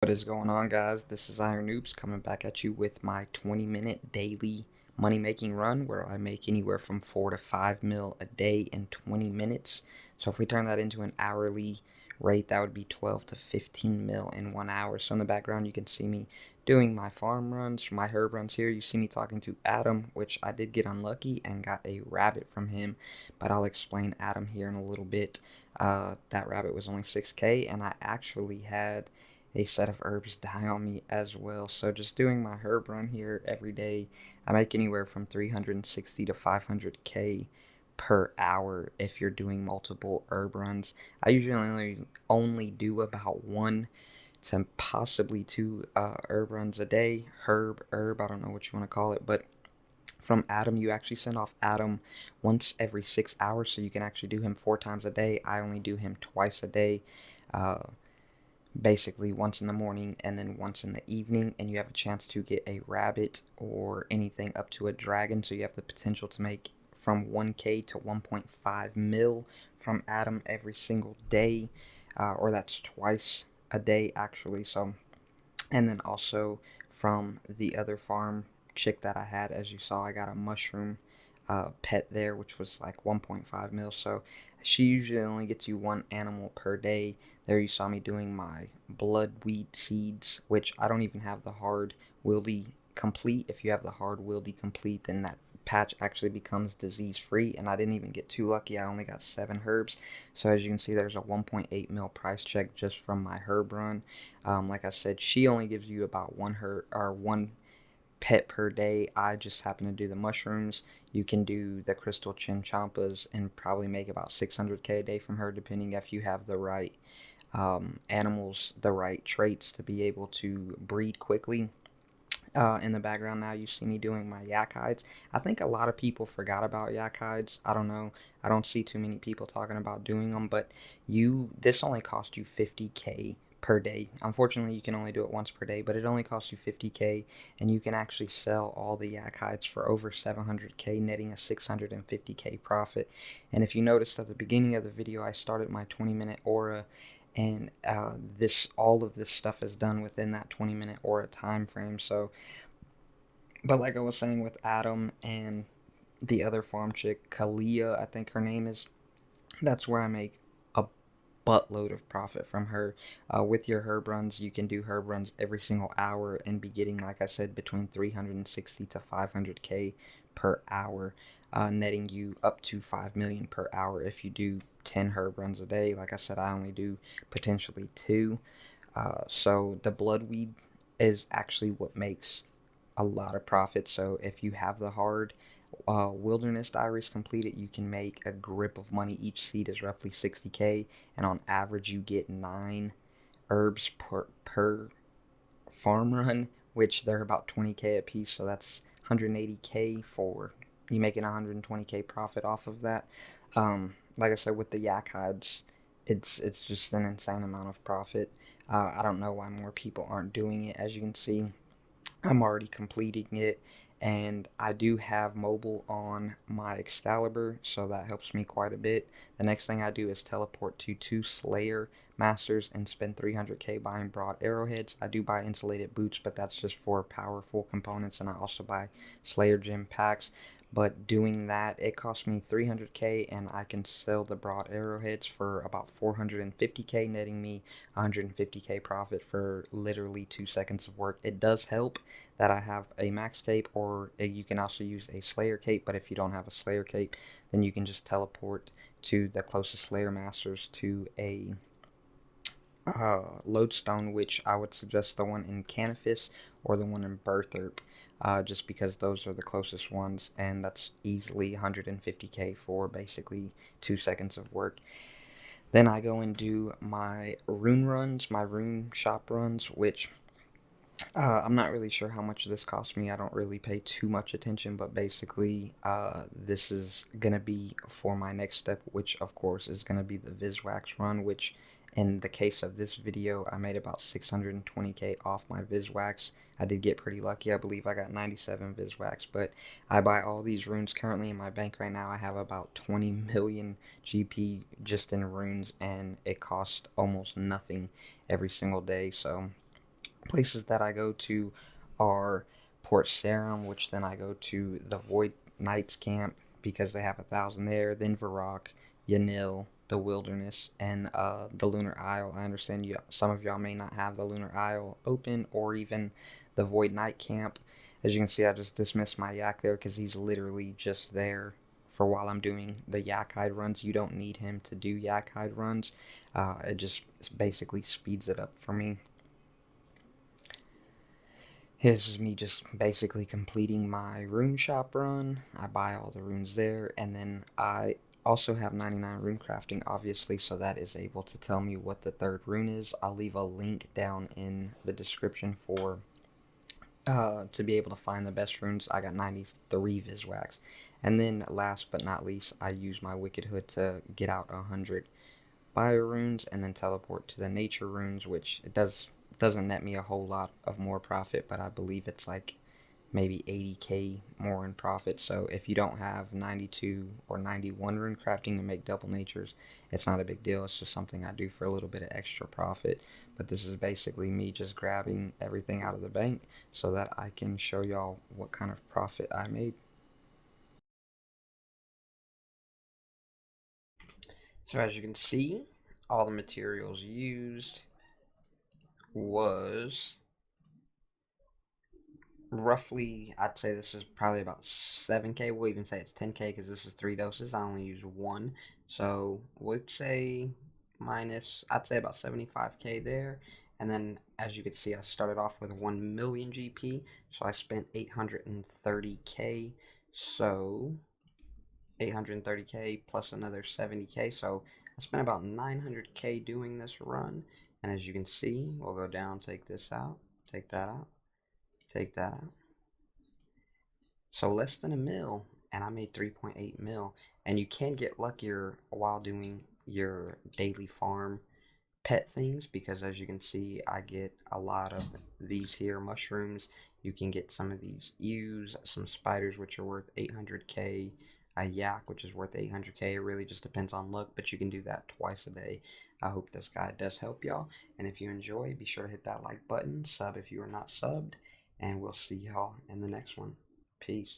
What is going on, guys? This is Iron Noobs coming back at you with my 20-minute daily money making run where I make anywhere from 4 to 5 mil a day in 20 minutes. So if we turn that into an hourly rate, that would be 12 to 15 mil in 1 hour. So in the background, you can see me doing my farm runs, my herb runs here. You see me talking to Adam, which I did get unlucky and got a rabbit from him, but I'll explain Adam here in a little bit. That rabbit was only 6K, and I actually had a set of herbs die on me as well. So just doing my herb run here every day, I make anywhere from 360 to 500K per hour if you're doing multiple herb runs. I usually only do about one to possibly two herb runs a day. Herb, I don't know what you want to call it, but from Adam, you actually send off Adam once every 6 hours, so you can actually do him 4 times a day. I only do him twice a day. Uh, Basically once in the morning and then once in the evening, and you have a chance to get a rabbit or anything up to a dragon, so you have the potential to make from 1k to 1.5 mil from Adam every single day, or that's twice a day actually. So, and then also from the other farm chick that I had, as you saw, I got a mushroom pet there, which was like 1.5 mil. So she usually only gets you one animal per day. There you saw me doing my bloodweed seeds, which I don't even have the hard wildy complete. If you have the hard wildy complete, then that patch actually becomes disease free, and I didn't even get too lucky. I only got 7 herbs. So as you can see, there's a 1.8 mil price check just from my herb run. Like I said, she only gives you about one herb or one pet per day. I just happen to do the mushrooms. You can do the crystal chinchampas and probably make about 600k a day from her, depending if you have the right animals, the right traits to be able to breed quickly. In the background now, you see me doing my yak hides. I think a lot of people forgot about yak hides. I don't know. I don't see too many people talking about doing them, but this only cost you 50k per day. Unfortunately, you can only do it once per day, but it only costs you 50k, and you can actually sell all the yak hides for over 700k, netting a 650k profit. And if you noticed at the beginning of the video, I started my 20-minute aura, and all of this stuff is done within that 20-minute aura time frame. So, but like I was saying with Adam and the other farm chick, Kalia, I think her name is, that's where I make a buttload of profit from her. With your herb runs, you can do herb runs every single hour and be getting, like I said, between 360 to 500k per hour, netting you up to 5 million per hour if you do 10 herb runs a day. Like I said, I only do potentially two. So the bloodweed is actually what makes a lot of profit. So if you have the hard wilderness diaries completed, you can make a grip of money. Each seed is roughly 60k, and on average you get 9 herbs per farm run, which they're about 20k a piece, so that's 180k for you making 120k profit off of that. Like I said, with the yak hides, it's just an insane amount of profit. I don't know why more people aren't doing it. As you can see, I'm already completing it, and I do have mobile on my Excalibur, so that helps me quite a bit. The next thing I do is teleport to 2 Slayer Masters and spend 300k buying broad arrowheads. I do buy insulated boots, but that's just for powerful components, and I also buy Slayer gem packs. But doing that, it cost me 300k, and I can sell the broad arrowheads for about 450k, netting me 150k profit for literally 2 seconds of work. It does help that I have a max cape, or you can also use a Slayer cape, but if you don't have a Slayer cape, then you can just teleport to the closest Slayer Masters to a lodestone, which I would suggest the one in Canifis or the one in Bertherp, just because those are the closest ones, and that's easily 150k for basically 2 seconds of work. Then I go and do my rune runs, my rune shop runs, which I'm not really sure how much this cost me. I don't really pay too much attention, but basically, this is going to be for my next step, which of course is going to be the Viswax run, which in the case of this video, I made about 620k off my Viswax. I did get pretty lucky. I believe I got 97 Viswax, but I buy all these runes currently in my bank right now. I have about 20 million GP just in runes, and it costs almost nothing every single day. So Places that I go to are Port Sarum, which then I go to the Void Knights camp because they have 1,000 there. Then Varrock, Yanil, the Wilderness, and the Lunar Isle. I understand some of y'all may not have the Lunar Isle open or even the Void Knight camp. As you can see, I just dismissed my yak there because he's literally just there for while I'm doing the yak hide runs. You don't need him to do yak hide runs. It just basically speeds it up for me. This is me just basically completing my rune shop run. I buy all the runes there, and then I also have 99 rune crafting, obviously, so that is able to tell me what the third rune is. I'll leave a link down in the description for to be able to find the best runes. I got 93 Viswax. And then last but not least, I use my Wicked Hood to get out 100 Bio runes and then teleport to the nature runes, which doesn't net me a whole lot of more profit, but I believe it's like maybe 80k more in profit. So if you don't have 92 or 91 rune crafting to make double natures, it's not a big deal. It's just something I do for a little bit of extra profit. But this is basically me just grabbing everything out of the bank so that I can show y'all what kind of profit I made. So as you can see, all the materials used was roughly, I'd say this is probably about 7k. We'll even say it's 10k because this is 3 doses. I only use 1. So we'd say minus, I'd say about 75k there. And then as you can see, I started off with 1 million GP. So I spent 830k. So 830k plus another 70k. So I spent about 900k doing this run. And as you can see, we'll go down, take this out, take that out, take that out. So less than a mil, and I made 3.8 mil. And you can get luckier while doing your daily farm pet things because as you can see, I get a lot of these here mushrooms. You can get some of these ewes, some spiders, which are worth 800k, a yak, which is worth 800k. It really just depends on luck, but you can do that twice a day. I hope this guide does help y'all. And if you enjoy, be sure to hit that like button, sub if you are not subbed, and we'll see y'all in the next one. Peace.